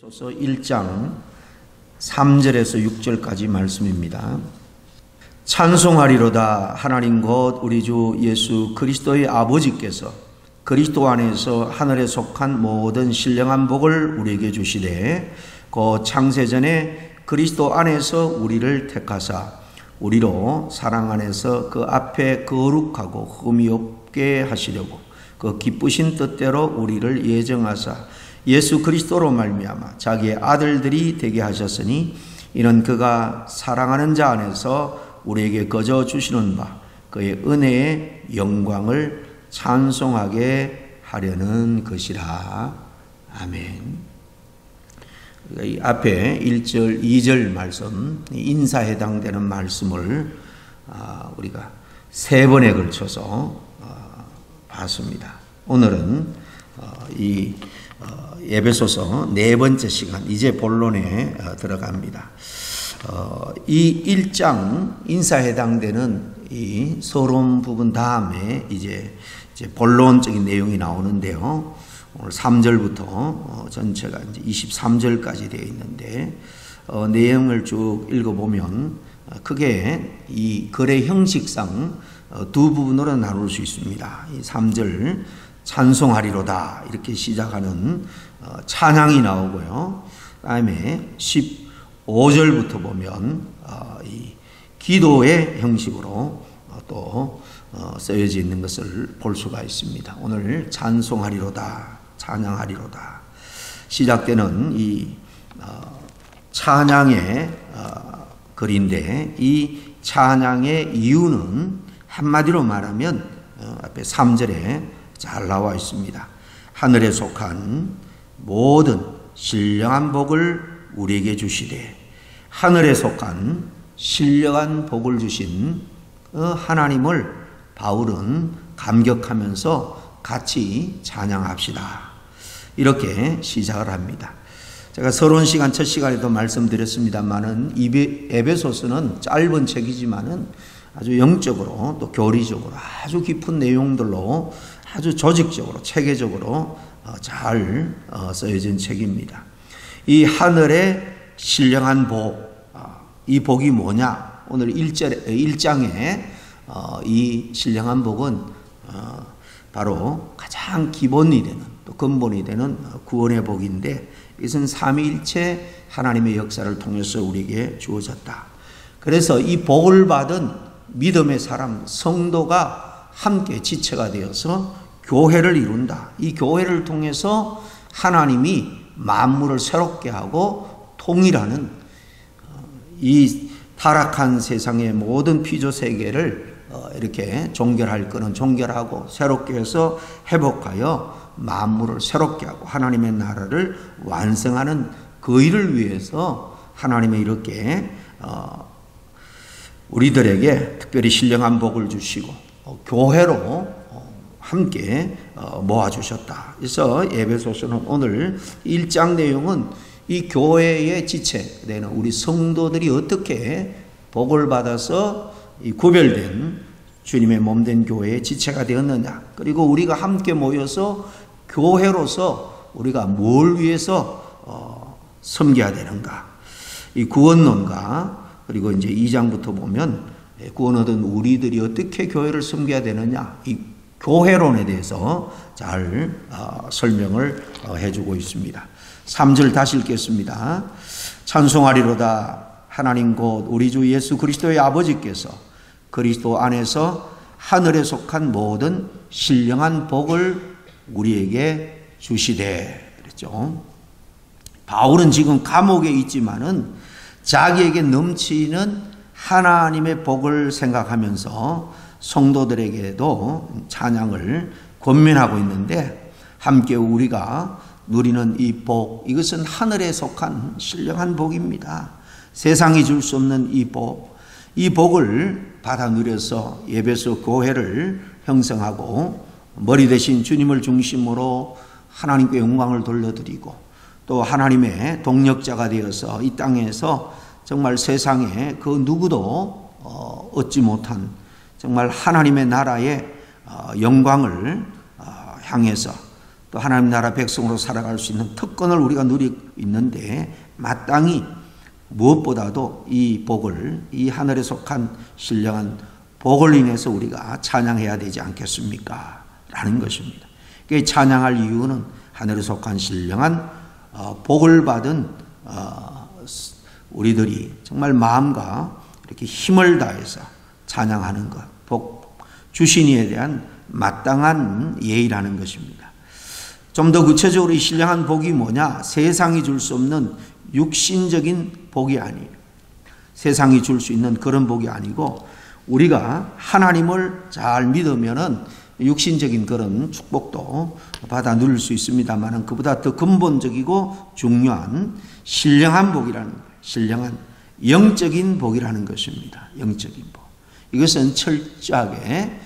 소서 1장 3절에서 6절까지 말씀입니다. 찬송하리로다. 하나님 곧 우리 주 예수 그리스도의 아버지께서 그리스도 안에서 하늘에 속한 모든 신령한 복을 우리에게 주시되 그 창세전에 그리스도 안에서 우리를 택하사 우리로 사랑 안에서 그 앞에 거룩하고 흠이 없게 하시려고 그 기쁘신 뜻대로 우리를 예정하사 예수 그리스도로 말미암아 자기의 아들들이 되게 하셨으니 이는 그가 사랑하는 자 안에서 우리에게 거저 주시는 바 그의 은혜의 영광을 찬송하게 하려는 것이라. 아멘. 이 앞에 1절, 2절 말씀, 인사에 해당되는 말씀을 우리가 3번에 걸쳐서 봤습니다. 오늘은 이 에베소서 4번째 시간, 이제 본론에 들어갑니다. 이 1장 인사에 해당되는 이 서론 부분 다음에 이제 본론적인 내용이 나오는데요. 오늘 3절부터 전체가 이제 23절까지 되어 있는데 내용을 쭉 읽어보면 크게 이 글의 형식상 두 부분으로 나눌 수 있습니다. 이 3절 찬송하리로다 이렇게 시작하는 찬양이 나오고요. 그다음에 15절부터 보면 이 기도의 형식으로 또 쓰여져 있는 것을 볼 수가 있습니다. 오늘 찬송하리로다, 찬양하리로다 시작되는 이 찬양의 글인데 이 찬양의 이유는 한마디로 말하면 앞에 3절에 잘 나와 있습니다. 하늘에 속한 모든 신령한 복을 우리에게 주시되 하늘에 속한 신령한 복을 주신 하나님을 바울은 감격하면서 같이 찬양합시다. 이렇게 시작을 합니다. 제가 서론 시간 첫 시간에도 말씀드렸습니다만은 에베소서는 짧은 책이지만은 아주 영적으로 또 교리적으로 아주 깊은 내용들로 아주 조직적으로 체계적으로 잘 쓰여진 책입니다. 이 하늘의 신령한 복, 이 복이 뭐냐? 오늘 1장에 이 신령한 복은 바로 가장 기본이 되는 또 근본이 되는 구원의 복인데 이것은 삼위일체 하나님의 역사를 통해서 우리에게 주어졌다. 그래서 이 복을 받은 믿음의 사람, 성도가 함께 지체가 되어서 교회를 이룬다. 이 교회를 통해서 하나님이 만물을 새롭게 하고 통일하는 이 타락한 세상의 모든 피조 세계를 이렇게 종결할 거는 종결하고 새롭게 해서 회복하여 만물을 새롭게 하고 하나님의 나라를 완성하는 그 일을 위해서 하나님이 이렇게 우리들에게 특별히 신령한 복을 주시고 교회로 함께 모아주셨다. 그래서 에베소서는 오늘 1장 내용은 이 교회의 지체되는 우리 성도들이 어떻게 복을 받아서 이 구별된 주님의 몸된 교회의 지체가 되었느냐, 그리고 우리가 함께 모여서 교회로서 우리가 뭘 위해서 섬겨야 되는가, 이 구원론과 그리고 이제 2장부터 보면 구원 얻은 우리들이 어떻게 교회를 섬겨야 되느냐, 이 교회론에 대해서 잘 설명을 해주고 있습니다. 3절 다시 읽겠습니다. 찬송하리로다. 하나님 곧 우리 주 예수 그리스도의 아버지께서 그리스도 안에서 하늘에 속한 모든 신령한 복을 우리에게 주시되 그랬죠. 바울은 지금 감옥에 있지만은 자기에게 넘치는 하나님의 복을 생각하면서 성도들에게도 찬양을 권면하고 있는데 함께 우리가 누리는 이 복, 이것은 하늘에 속한 신령한 복입니다. 세상이 줄 수 없는 이 복, 이 복을 받아 누려서 에베소 교회를 형성하고 머리 대신 주님을 중심으로 하나님께 영광을 돌려드리고 또 하나님의 동력자가 되어서 이 땅에서 정말 세상에 그 누구도 얻지 못한 정말 하나님의 나라의 영광을 향해서 또 하나님 나라 백성으로 살아갈 수 있는 특권을 우리가 누리고 있는데 마땅히 무엇보다도 이 복을, 이 하늘에 속한 신령한 복을 인해서 우리가 찬양해야 되지 않겠습니까? 라는 것입니다. 그 찬양할 이유는 하늘에 속한 신령한 복을 받은 우리들이 정말 마음과 이렇게 힘을 다해서 찬양하는 것, 복 주신 이에 대한 마땅한 예의라는 것입니다. 좀 더 구체적으로 이 신령한 복이 뭐냐? 세상이 줄 수 없는 육신적인 복이 아니에요. 세상이 줄 수 있는 그런 복이 아니고 우리가 하나님을 잘 믿으면은 육신적인 그런 축복도 받아 누릴 수 있습니다만 그보다 더 근본적이고 중요한 신령한 복이라는 거예요. 신령한 영적인 복이라는 것입니다. 영적인 복. 이것은 철저하게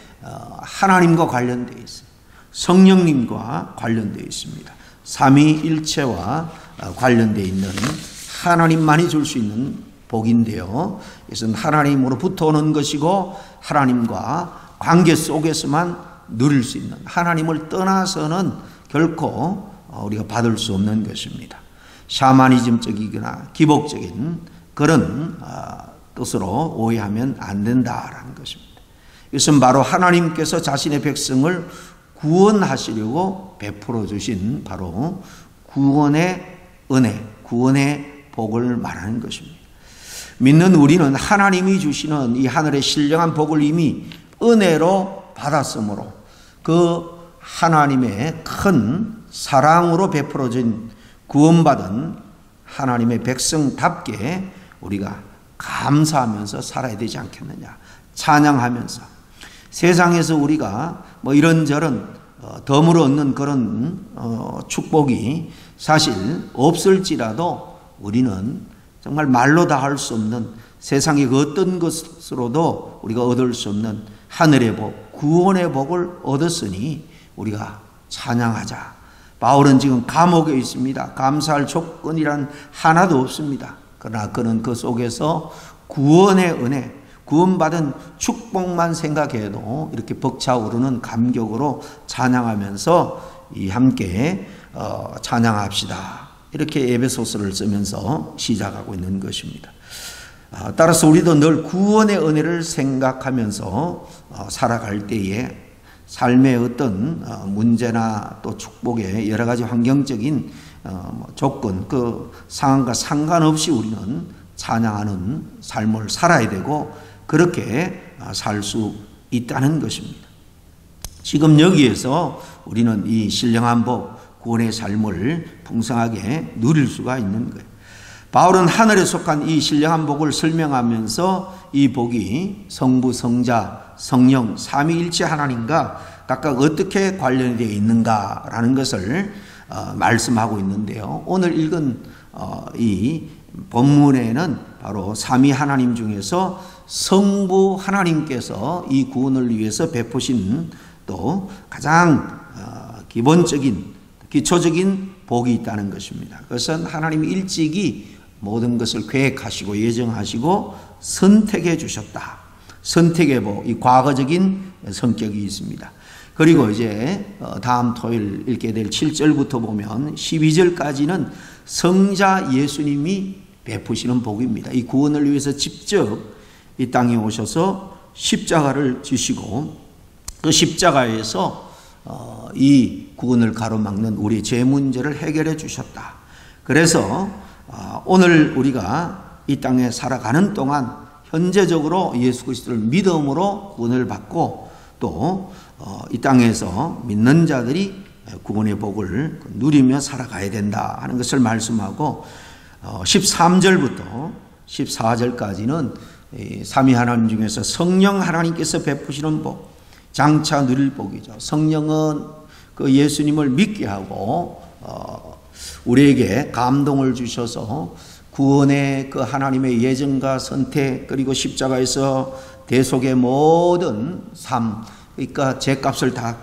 하나님과 관련되어 있어요. 성령님과 관련되어 있습니다. 삼위일체와 관련되어 있는 하나님만이 줄 수 있는 복인데요. 이것은 하나님으로부터 오는 것이고 하나님과 관계 속에서만 누릴 수 있는, 하나님을 떠나서는 결코 우리가 받을 수 없는 것입니다. 샤머니즘적이거나 기복적인 그런 뜻으로 오해하면 안 된다라는 것입니다. 이것은 바로 하나님께서 자신의 백성을 구원하시려고 베풀어 주신 바로 구원의 은혜, 구원의 복을 말하는 것입니다. 믿는 우리는 하나님이 주시는 이 하늘의 신령한 복을 이미 은혜로 받았으므로 그 하나님의 큰 사랑으로 베풀어진 구원받은 하나님의 백성답게 우리가 감사하면서 살아야 되지 않겠느냐. 찬양하면서 세상에서 우리가 뭐 이런저런 덤으로 얻는 그런 축복이 사실 없을지라도 우리는 정말 말로 다 할 수 없는 세상의 그 어떤 것으로도 우리가 얻을 수 없는 하늘의 복, 구원의 복을 얻었으니 우리가 찬양하자. 바울은 지금 감옥에 있습니다. 감사할 조건이란 하나도 없습니다. 그러나 그는 그 속에서 구원의 은혜, 구원받은 축복만 생각해도 이렇게 벅차오르는 감격으로 찬양하면서 함께 찬양합시다. 이렇게 에베소서를 쓰면서 시작하고 있는 것입니다. 따라서 우리도 늘 구원의 은혜를 생각하면서 살아갈 때에 삶의 어떤 문제나 또 축복의 여러 가지 환경적인 조건, 그 상황과 상관없이 우리는 찬양하는 삶을 살아야 되고 그렇게 살 수 있다는 것입니다. 지금 여기에서 우리는 이 신령한 복, 구원의 삶을 풍성하게 누릴 수가 있는 거예요. 바울은 하늘에 속한 이 신령한 복을 설명하면서 이 복이 성부, 성자, 성령, 삼위일체 하나님과 각각 어떻게 관련이 되어 있는가라는 것을 말씀하고 있는데요. 오늘 읽은 이 본문에는 바로 삼위 하나님 중에서 성부 하나님께서 이 구원을 위해서 베푸신 또 가장 기본적인 기초적인 복이 있다는 것입니다. 그것은 하나님이 일찍이 모든 것을 계획하시고 예정하시고 선택해 주셨다. 선택의 복, 이 과거적인 성격이 있습니다. 그리고 이제 다음 토요일 읽게 될 7절부터 보면 12절까지는 성자 예수님이 베푸시는 복입니다. 이 구원을 위해서 직접 이 땅에 오셔서 십자가를 지시고 그 십자가에서 이 구원을 가로막는 우리 죄 문제를 해결해 주셨다. 그래서 오늘 우리가 이 땅에 살아가는 동안 현재적으로 예수 그리스도를 믿음으로 구원을 받고 또 이 땅에서 믿는 자들이 구원의 복을 누리며 살아가야 된다 하는 것을 말씀하고 13절부터 14절까지는 삼위 하나님 중에서 성령 하나님께서 베푸시는 복, 장차 누릴 복이죠. 성령은 그 예수님을 믿게 하고 우리에게 감동을 주셔서 구원의 그 하나님의 예정과 선택 그리고 십자가에서 대속의 모든 삶, 그러니까 죄값을 다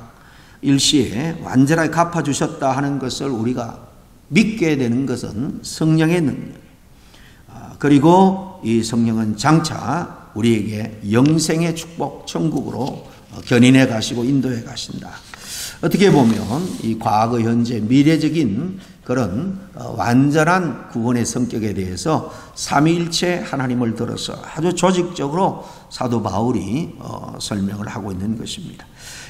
일시에 완전하게 갚아주셨다 하는 것을 우리가 믿게 되는 것은 성령의 능력. 그리고 이 성령은 장차 우리에게 영생의 축복 천국으로 견인해 가시고 인도해 가신다. 어떻게 보면 이 과거, 현재, 미래적인 그런 완전한 구원의 성격에 대해서 삼위일체 하나님을 들어서 아주 조직적으로 사도 바울이 설명을 하고 있는 것입니다.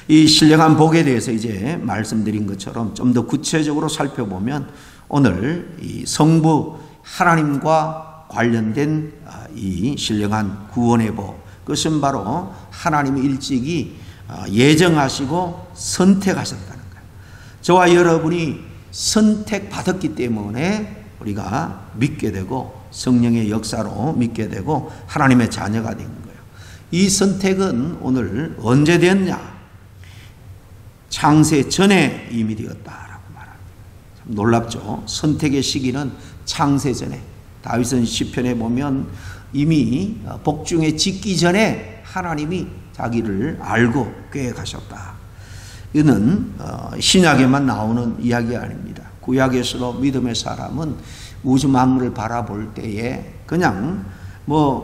이 신령한 복에 대해서 이제 말씀드린 것처럼 좀 더 구체적으로 살펴보면 오늘 이 성부 하나님과 관련된 이 신령한 구원의 복, 그것은 바로 하나님이 일찍이 예정하시고 선택하셨다는 거예요. 저와 여러분이 선택받았기 때문에 우리가 믿게 되고 성령의 역사로 믿게 되고 하나님의 자녀가 된 거예요. 이 선택은 오늘 언제 되었냐? 창세 전에 이미 되었다라고 말합니다. 참 놀랍죠. 선택의 시기는 창세 전에. 다윗은 시편에 보면 이미 복중에 짓기 전에 하나님이 자기를 알고 계획하셨다. 이는 신약에만 나오는 이야기 아닙니다. 구약에서도 믿음의 사람은 우주 만물을 바라볼 때에 그냥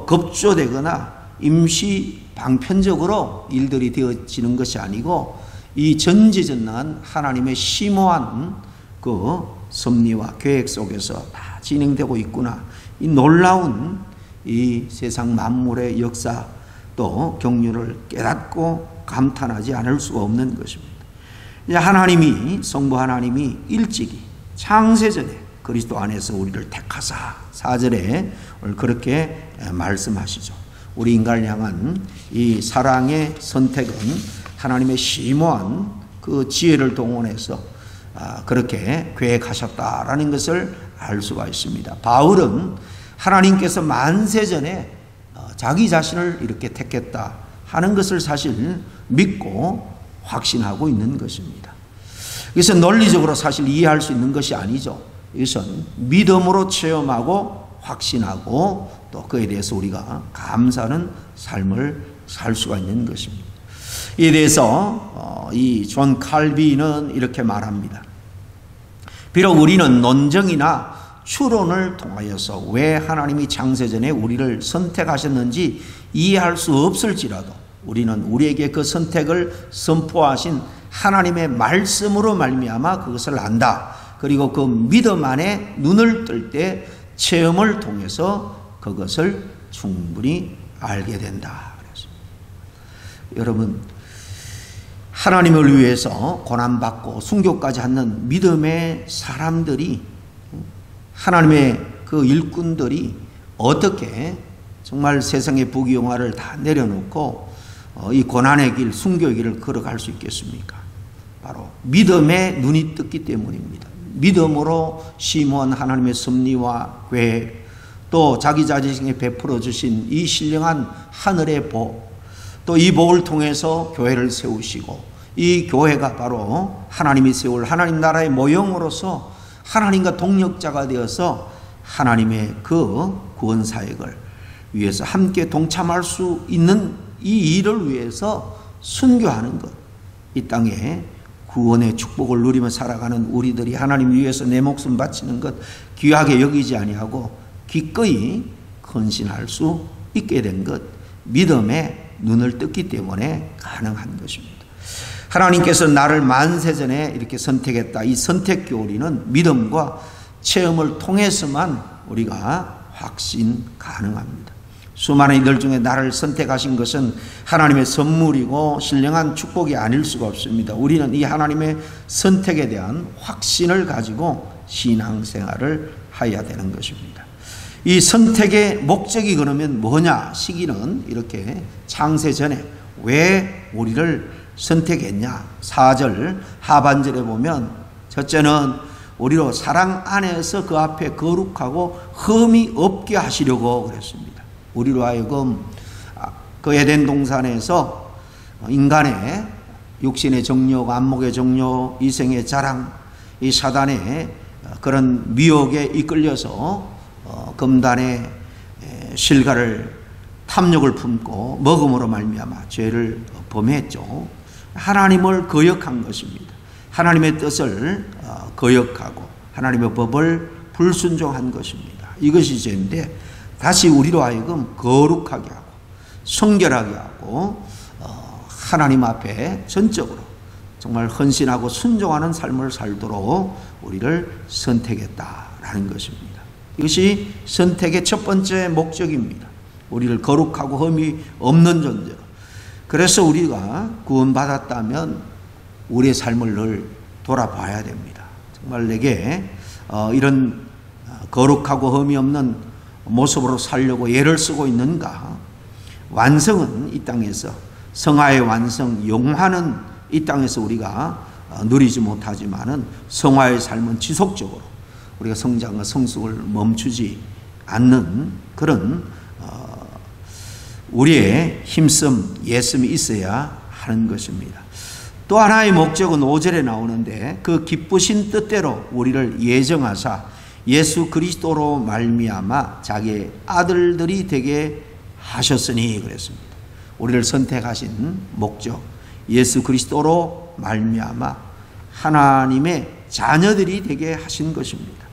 급조되거나 임시 방편적으로 일들이 되어지는 것이 아니고 이 전지전능한 하나님의 심오한 그 섭리와 계획 속에서 다 진행되고 있구나. 이 놀라운 이 세상 만물의 역사 또 경륜을 깨닫고 감탄하지 않을 수가 없는 것입니다. 하나님이 성부 하나님이 일찍이 창세전에 그리스도 안에서 우리를 택하사 4절에 그렇게 말씀하시죠. 우리 인간을 향한 이 사랑의 선택은 하나님의 심오한 그 지혜를 동원해서 그렇게 계획하셨다라는 것을 알 수가 있습니다. 바울은 하나님께서 만세전에 자기 자신을 이렇게 택했다 하는 것을 사실 믿고 확신하고 있는 것입니다. 이것은 논리적으로 사실 이해할 수 있는 것이 아니죠. 이것은 믿음으로 체험하고 확신하고 또 그에 대해서 우리가 감사하는 삶을 살 수가 있는 것입니다. 이에 대해서 이 존 칼빈은 이렇게 말합니다. 비록 우리는 논쟁이나 추론을 통하여서 왜 하나님이 창세전에 우리를 선택하셨는지 이해할 수 없을지라도 우리는 우리에게 그 선택을 선포하신 하나님의 말씀으로 말미암아 그것을 안다. 그리고 그 믿음 안에 눈을 뜰 때 체험을 통해서 그것을 충분히 알게 된다. 여러분, 하나님을 위해서 고난받고 순교까지 하는 믿음의 사람들이, 하나님의 그 일꾼들이 어떻게 정말 세상의 부귀영화를 다 내려놓고 이 고난의 길, 순교의 길을 걸어갈 수 있겠습니까? 바로 믿음에 눈이 떴기 때문입니다. 믿음으로 심오한 하나님의 섭리와 계획, 또 자기 자신에게 베풀어 주신 이 신령한 하늘의 복, 또 이 복을 통해서 교회를 세우시고 이 교회가 바로 하나님이 세울 하나님 나라의 모형으로서 하나님과 동력자가 되어서 하나님의 그 구원 사역을 위해서 함께 동참할 수 있는 이 일을 위해서 순교하는 것, 이 땅에 구원의 축복을 누리며 살아가는 우리들이 하나님 위해서 내 목숨 바치는 것 귀하게 여기지 아니하고 기꺼이 헌신할 수 있게 된 것, 믿음에 눈을 떴기 때문에 가능한 것입니다. 하나님께서 나를 만세전에 이렇게 선택했다. 이 선택 교리는 믿음과 체험을 통해서만 우리가 확신 가능합니다. 수많은 이들 중에 나를 선택하신 것은 하나님의 선물이고 신령한 축복이 아닐 수가 없습니다. 우리는 이 하나님의 선택에 대한 확신을 가지고 신앙생활을 해야 되는 것입니다. 이 선택의 목적이 그러면 뭐냐? 시기는 이렇게 창세 전에 왜 우리를 선택했냐? 4절 하반절에 보면 첫째는 우리로 사랑 안에서 그 앞에 거룩하고 흠이 없게 하시려고 그랬습니다. 우리로 하여금 그 에덴 동산에서 인간의 육신의 정욕, 안목의 정욕, 이생의 자랑, 이 사단의 그런 미혹에 이끌려서 금단의 실과를 탐욕을 품고 먹음으로 말미암아 죄를 범했죠. 하나님을 거역한 것입니다. 하나님의 뜻을 거역하고 하나님의 법을 불순종한 것입니다. 이것이 죄인데 다시 우리로 하여금 거룩하게 하고 성결하게 하고 하나님 앞에 전적으로 정말 헌신하고 순종하는 삶을 살도록 우리를 선택했다라는 것입니다. 이것이 선택의 첫 번째 목적입니다. 우리를 거룩하고 흠이 없는 존재로. 그래서 우리가 구원받았다면 우리의 삶을 늘 돌아봐야 됩니다. 정말 내게 이런 거룩하고 흠이 없는 모습으로 살려고 애를 쓰고 있는가? 완성은 이 땅에서, 성화의 완성, 영화는 이 땅에서 우리가 누리지 못하지만은 성화의 삶은 지속적으로 우리가 성장과 성숙을 멈추지 않는 그런 우리의 힘씀, 예씀이 있어야 하는 것입니다. 또 하나의 목적은 5절에 나오는데 그 기쁘신 뜻대로 우리를 예정하사 예수 그리스도로 말미암아 자기의 아들들이 되게 하셨으니 그랬습니다. 우리를 선택하신 목적, 예수 그리스도로 말미암아 하나님의 자녀들이 되게 하신 것입니다.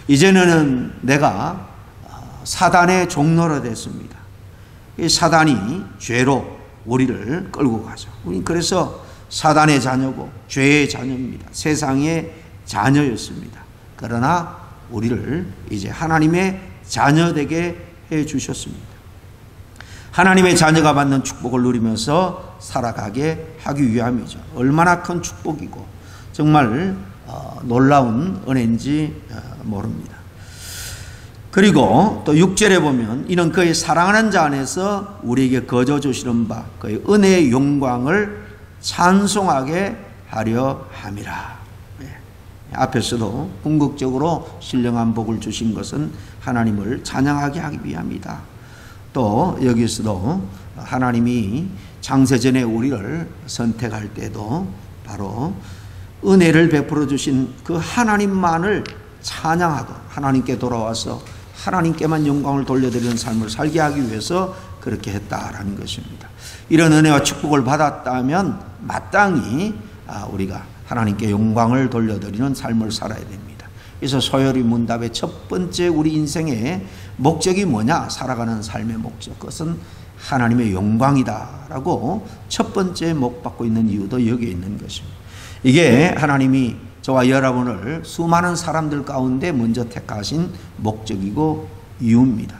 이제는 내가 사단의 종로가 됐습니다. 이 사단이 죄로 우리를 끌고 가죠. 우리는 그래서 사단의 자녀고 죄의 자녀입니다. 세상의 자녀였습니다. 그러나 우리를 이제 하나님의 자녀 되게 해 주셨습니다. 하나님의 자녀가 받는 축복을 누리면서 살아가게 하기 위함이죠. 얼마나 큰 축복이고 정말 놀라운 은혜인지 모릅니다. 그리고 또 6절에 보면 이는 그의 사랑하는 자 안에서 우리에게 거저 주시는 바 그의 은혜의 영광을 찬송하게 하려 함이라. 앞에서도 궁극적으로 신령한 복을 주신 것은 하나님을 찬양하게 하기 위함이다. 또 여기서도 하나님이 창세전에 우리를 선택할 때도 바로 은혜를 베풀어 주신 그 하나님만을 찬양하고 하나님께 돌아와서 하나님께만 영광을 돌려드리는 삶을 살게 하기 위해서 그렇게 했다라는 것입니다. 이런 은혜와 축복을 받았다면 마땅히 우리가 하나님께 영광을 돌려드리는 삶을 살아야 됩니다. 그래서 소요리 문답의 첫 번째 우리 인생의 목적이 뭐냐? 살아가는 삶의 목적. 그것은 하나님의 영광이다라고 첫 번째 목 받고 있는 이유도 여기에 있는 것입니다. 이게 하나님이 저와 여러분을 수많은 사람들 가운데 먼저 택하신 목적이고 이유입니다.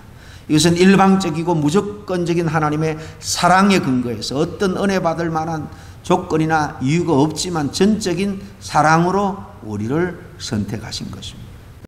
이것은 일방적이고 무조건적인 하나님의 사랑에 근거해서 어떤 은혜 받을 만한 조건이나 이유가 없지만 전적인 사랑으로 우리를 선택하신 것입니다.